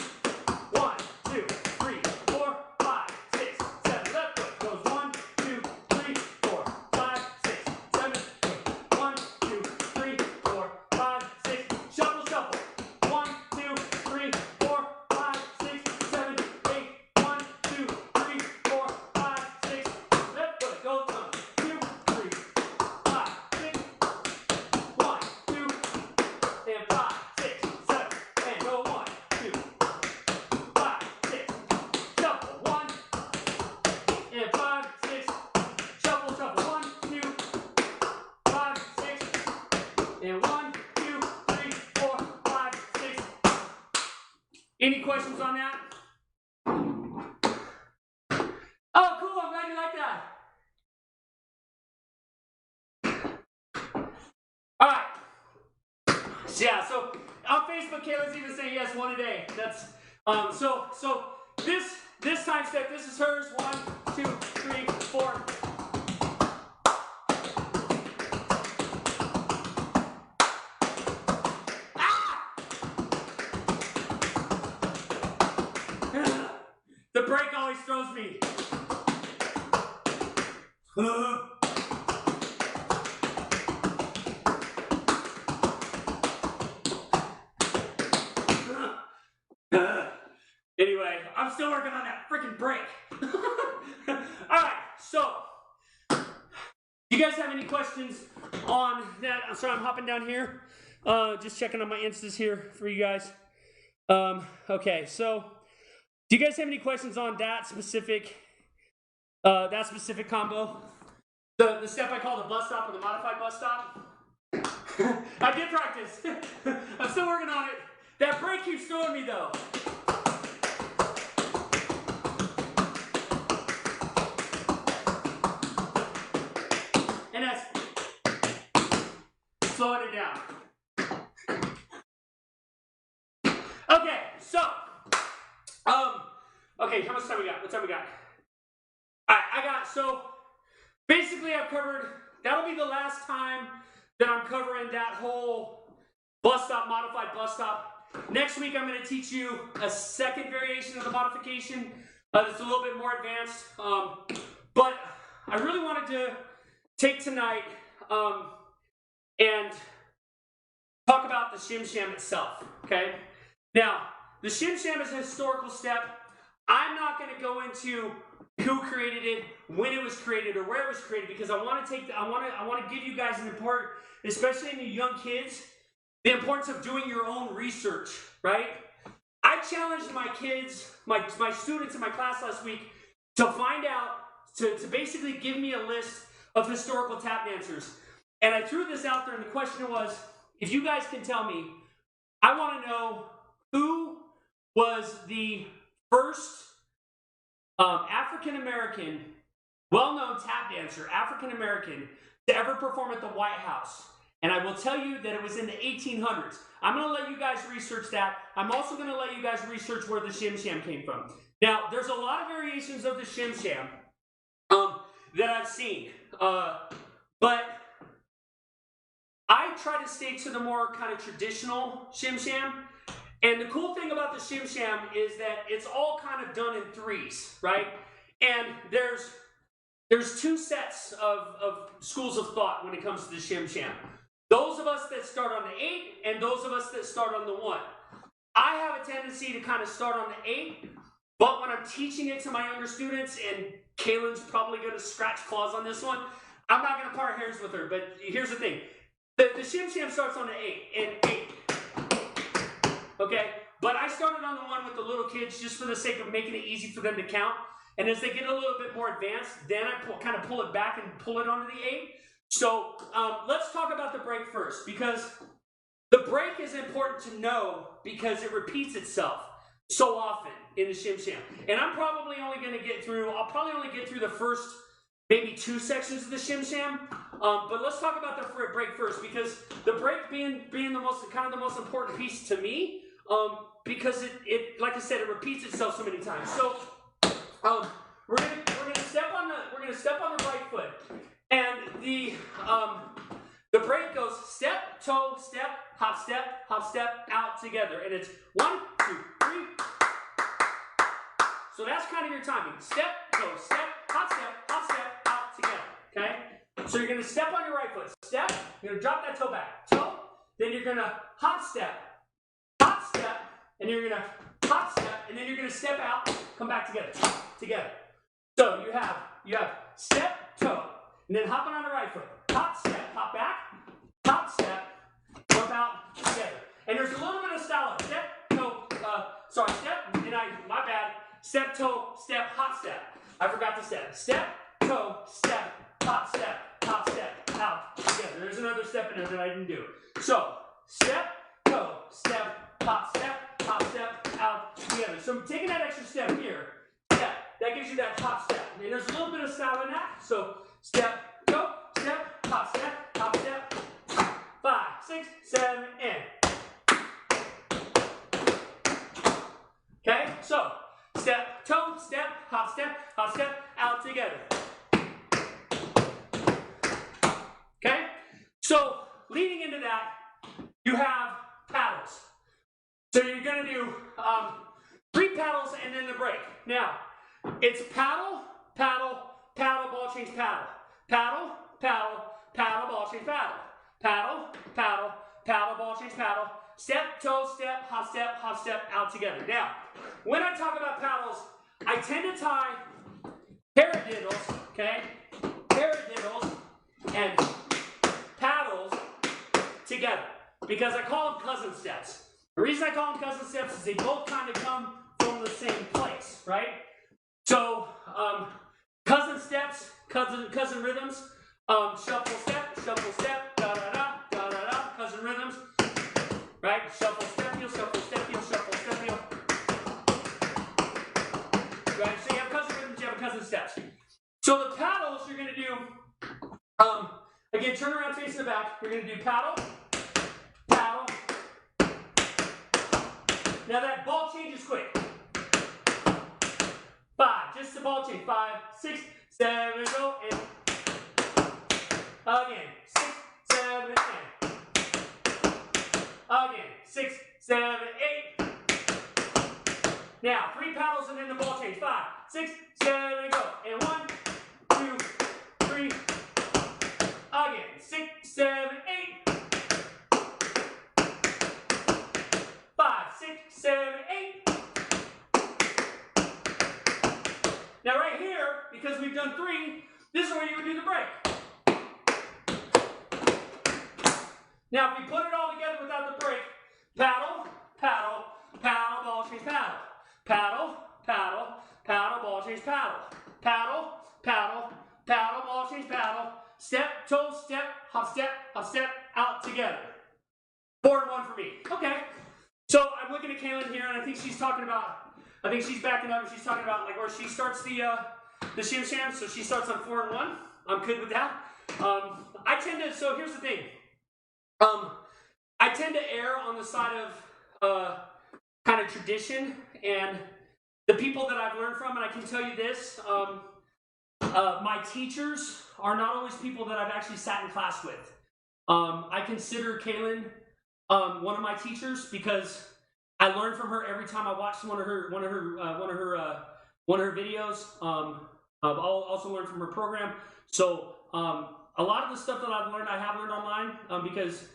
1, 2, 3, 4, 5, 6, 7. Left foot goes 1, 2, 3, 4, 5, 6, 7, 8. 1, 2, 3, 4, 5, 6. Shuffle, shuffle. 1, 2, 3, 4, 5, 6, 7, 8. 1, 2, 3, 4, 5, 6. Left foot goes 1, 2, 3, 5, 6. 1, 2, and 5, 6, 7, and go 1, 2. 5, 6, shuffle, 1, and 5, 6, shuffle, shuffle, 1, 2, 5, 6, and 1, 2, 3, 4, 5, 6. Any questions on that? Oh, cool, I'm glad you like that. All right. Yeah, so on Facebook, Kayla's even saying yes, 1 a day. That's so this time step, this is hers. 1, 2, 3, 4. Ah! The break always throws me. Anyway, I'm still working on that freaking break. All right, so have any questions on that? I'm sorry, I'm hopping down here. Just checking on my Instas here for you guys. Okay, so do you guys have any questions on that specific combo? The step I call the bus stop or the modified bus stop? I did practice. I'm still working on it. That break keeps throwing me though. And that's slowing it down. Okay, so, okay, how much time we got? What time we got? Alright, so, basically I've covered, that'll be the last time that I'm covering that whole bus stop, modified bus stop. Next week I'm going to teach you a second variation of the modification that's a little bit more advanced. But I really wanted to take tonight and talk about the shim sham itself, okay? Now, the shim sham is a historical step. I'm not going to go into who created it, when it was created, or where it was created, because I want to give you guys an important, especially in the young kids, the importance of doing your own research, right? I challenged my kids, my students in my class last week to find out, to basically give me a list of historical tap dancers. And I threw this out there, and the question was, if you guys can tell me, I want to know who was the first African-American, well-known tap dancer, African-American, to ever perform at the White House. And I will tell you that it was in the 1800s. I'm going to let you guys research that. I'm also going to let you guys research where the shim sham came from. Now, there's a lot of variations of the shim sham that I've seen. But I try to stay to the more kind of traditional shim sham. And the cool thing about the shim sham is that it's all kind of done in threes, right? And there's two sets of schools of thought when it comes to the shim sham. Those of us that start on the 8 and those of us that start on the 1. I have a tendency to kind of start on the 8, but when I'm teaching it to my younger students, and Kaylin's probably going to scratch claws on this one, I'm not going to part hairs with her, but here's the thing. The shim sham starts on the 8, and 8. Okay? But I started on the 1 with the little kids just for the sake of making it easy for them to count. And as they get a little bit more advanced, then I kind of pull it back and pull it onto the 8. So let's talk about the break first, because the break is important to know because it repeats itself so often in the shim sham. And I'm probably only going to get through, I'll probably only get through the first maybe 2 sections of the shim sham. But let's talk about the break first, because the break being the most, kind of the most important piece to me, because it like I said, it repeats itself so many times. So we're gonna step on the right foot. And the break goes step, toe, step, hop, step, out together. And it's 1, 2, 3. So that's kind of your timing. Step, toe, step, hop, step, out together. Okay? So you're going to step on your right foot. Step, you're going to drop that toe back. Toe, then you're going to hop, step, and you're going to hop, step, and then you're going to step out, come back together. So you have step, toe, and then hopping on the right foot. Hop, step, hop back, hop, step, jump out, together. And there's a little bit of style of step, toe, step, and my bad, step, toe, step, hop, step. I forgot the step. Step, toe, step, hop, step, out, together. There's another step in there that I didn't do. So, step, toe, step, hop, step, out, together. So I'm taking that extra step here, step, that gives you that hop, step. And there's a little bit of style in that. So, step, go, step, hop, step, 5, 6, 7, and. Okay, so, step, toe, step, hop, step, out together. Okay, so leading into that, you have paddles. So you're going to do 3 paddles and then the break. Now, it's paddle, paddle, paddle, ball change, paddle. Paddle, paddle, paddle, ball change, paddle. Paddle, paddle, paddle, ball change, paddle. Step, toe, step, hop, step, out together. Now, when I talk about paddles, I tend to tie paradiddles, okay? Paradiddles and because I call them cousin steps. The reason I call them cousin steps is they both kind of come from the same place, right? So, cousin steps, cousin rhythms, shuffle step, da da da, da da da, cousin rhythms, right? Shuffle step heel, shuffle step heel, shuffle step heel. Right? So you have cousin rhythms, you have cousin steps. So the paddles you're going to do, again, turn around facing the back. You're going to do paddle, paddle. Now that ball change is quick. 5, just the ball change. 5, 6, 7, go, and again. 6, 7, and again. 6, 7, 8. Now 3 paddles and then the ball change. 5, 6, 7, go, and 1, 2, 3. Again. 6, 7, 8. 5, 6, 7, 8. Now right here, because we've done 3, this is where you would do the break. Now if we put it all together without the break, paddle, paddle, paddle, ball change, paddle. Paddle, paddle, paddle, ball change, paddle. Paddle, paddle, paddle, ball change, paddle. Step, toe, step, hop, step, out together. 4 and 1 for me. Okay. So I'm looking at Kaylin here, and I think she's talking about, I think she's backing up, and she's talking about like where she starts the shim sham. So she starts on 4 and 1. I'm good with that. I tend to. So here's the thing. I tend to err on the side of kind of tradition and the people that I've learned from, and I can tell you this. My teachers are not always people that I've actually sat in class with. I consider Kaylin one of my teachers because I learn from her every time I watch one of her videos. I'll also learn from her program. So a lot of the stuff that I've learned, I have learned online because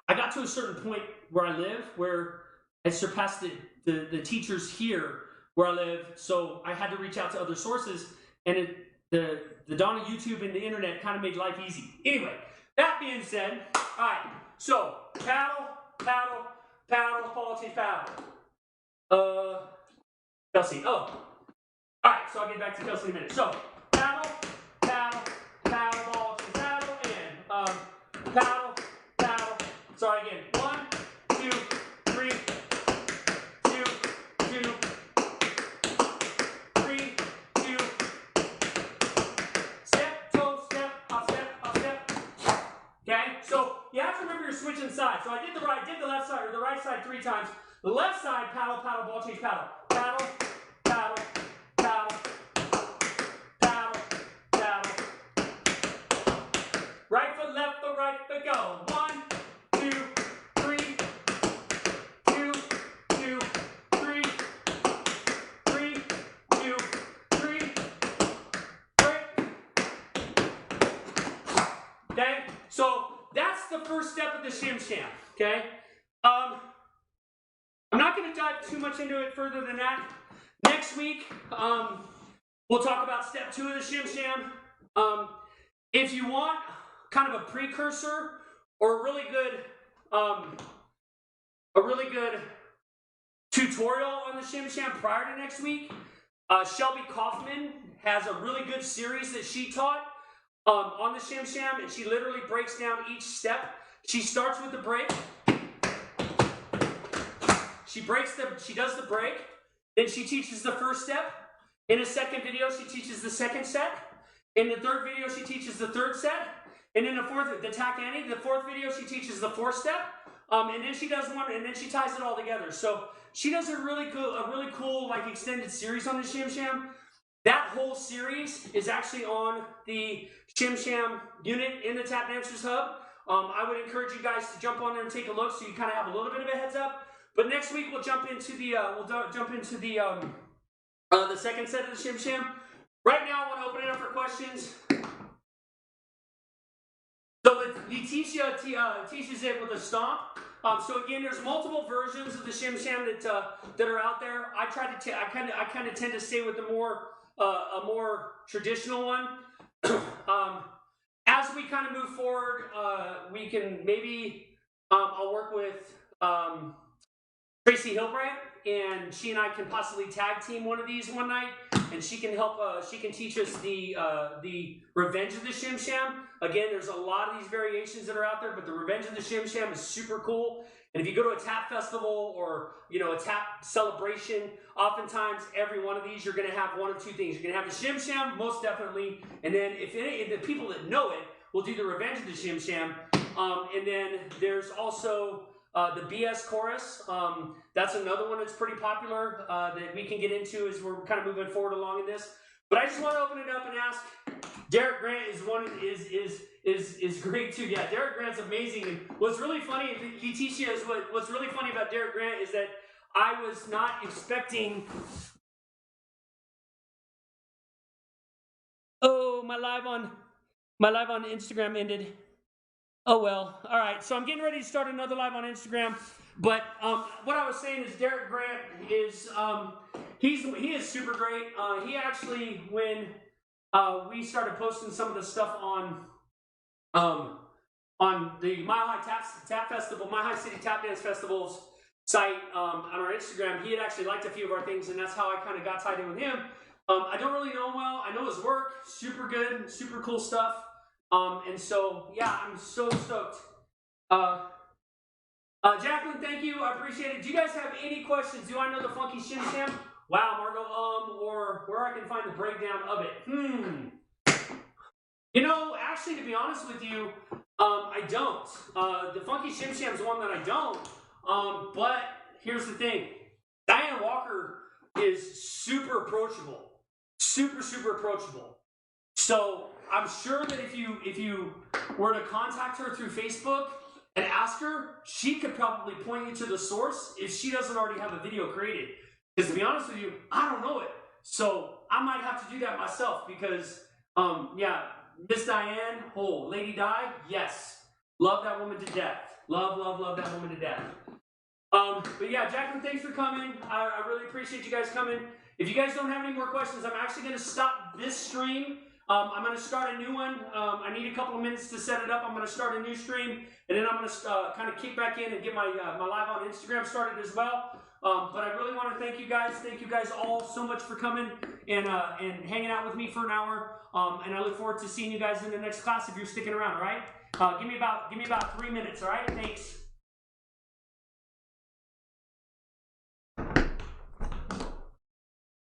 I got to a certain point where I live where I surpassed the teachers here where I live. So I had to reach out to other sources, and the dawn of YouTube and the internet kind of made life easy. Anyway, that being said, all right, so paddle, paddle, paddle, ball change, paddle. Kelsey, oh. All right, so I'll get back to Kelsey in a minute. So paddle, paddle, paddle, ball change, paddle, and paddle, paddle. Sorry again. 1, 2, 3, 2, 2, 3, 2. Step, toe, step, hop, step, hop, step. Okay, so you have to remember you're switching sides. So I did the left side or the right side 3 times. The left side, paddle, paddle, ball change, paddle, paddle, paddle, paddle, paddle, paddle. Right foot, left foot, right foot, go. 1, 2, 3, 2, 2, 3, 3, 2, 3. Break. Okay, so that's the first step of the shim sham. Okay, I'm not going to dive too much into it further than that. Next week, we'll talk about step 2 of the shim sham. If you want kind of a precursor or a really good tutorial on the shim sham prior to next week, Shelby Kaufman has a really good series that she taught on the shim sham, and she literally breaks down each step. She starts with the break. She does the break, then she teaches the first step. In a second video, she teaches the second set. In the third video, she teaches the third set. And in the fourth video, she teaches the fourth step. And then she does one, and then she ties it all together. So she does a really cool like extended series on the shim sham. That whole series is actually on the shim sham unit in the Tap Dancers Hub. I would encourage you guys to jump on there and take a look so you kind of have a little bit of a heads up. But next week we'll jump into the second set of the shim sham. Right now I want to open it up for questions. So Letitia teaches it with a stomp. So again, there's multiple versions of the shim sham that are out there. I kind of tend to stay with the more a more traditional one. As we kind of move forward, we can maybe I'll work with Tracy Hilbrand, and she and I can possibly tag team one of these one night, and she can help. She can teach us the Revenge of the Shim Sham. Again, there's a lot of these variations that are out there, but the Revenge of the Shim Sham is super cool. And if you go to a tap festival or a tap celebration, oftentimes every one of these you're going to have one of two things. You're going to have the Shim Sham, most definitely, and then if the people that know it will do the Revenge of the Shim Sham, and then there's also the BS chorus. That's another one that's pretty popular that we can get into as we're kind of moving forward along in this. But I just want to open it up and ask. Derek Grant is great too. Yeah, Derek Grant's amazing. And what's really funny, Leticia, is what's really funny about Derek Grant is that I was not expecting. Oh, my live on Instagram ended. Oh well. All right. So I'm getting ready to start another live on Instagram. But what I was saying is Derek Grant is he is super great. He actually, when we started posting some of the stuff on the Mile High Tap Festival, Mile High City Tap Dance Festival's site on our Instagram, he had actually liked a few of our things, and that's how I kind of got tied in with him. I don't really know him well. I know his work, super good, super cool stuff. And so, yeah, I'm so stoked. Jacqueline, thank you. I appreciate it. Do you guys have any questions? Do I know the Funky Shim Sham? Wow, Margo, or where I can find the breakdown of it. Actually, to be honest with you, I don't. The Funky Shim Sham is one that I don't. But here's the thing. Diane Walker is super approachable. Super, super approachable. So I'm sure that if you were to contact her through Facebook and ask her, she could probably point you to the source if she doesn't already have a video created. Because to be honest with you, I don't know it. So I might have to do that myself because, yeah, Miss Diane, Lady Di, yes. Love that woman to death. Love that woman to death. But yeah, Jacqueline, thanks for coming. I really appreciate you guys coming. If you guys don't have any more questions, I'm actually going to stop this stream. I'm going to start a new one. I need a couple of minutes to set it up. I'm going to start a new stream, and then I'm going to kind of kick back in and get my live on Instagram started as well. But I really want to thank you guys. Thank you guys all so much for coming and hanging out with me for an hour. And I look forward to seeing you guys in the next class if you're sticking around. All right? Give me about 3 minutes. All right? Thanks.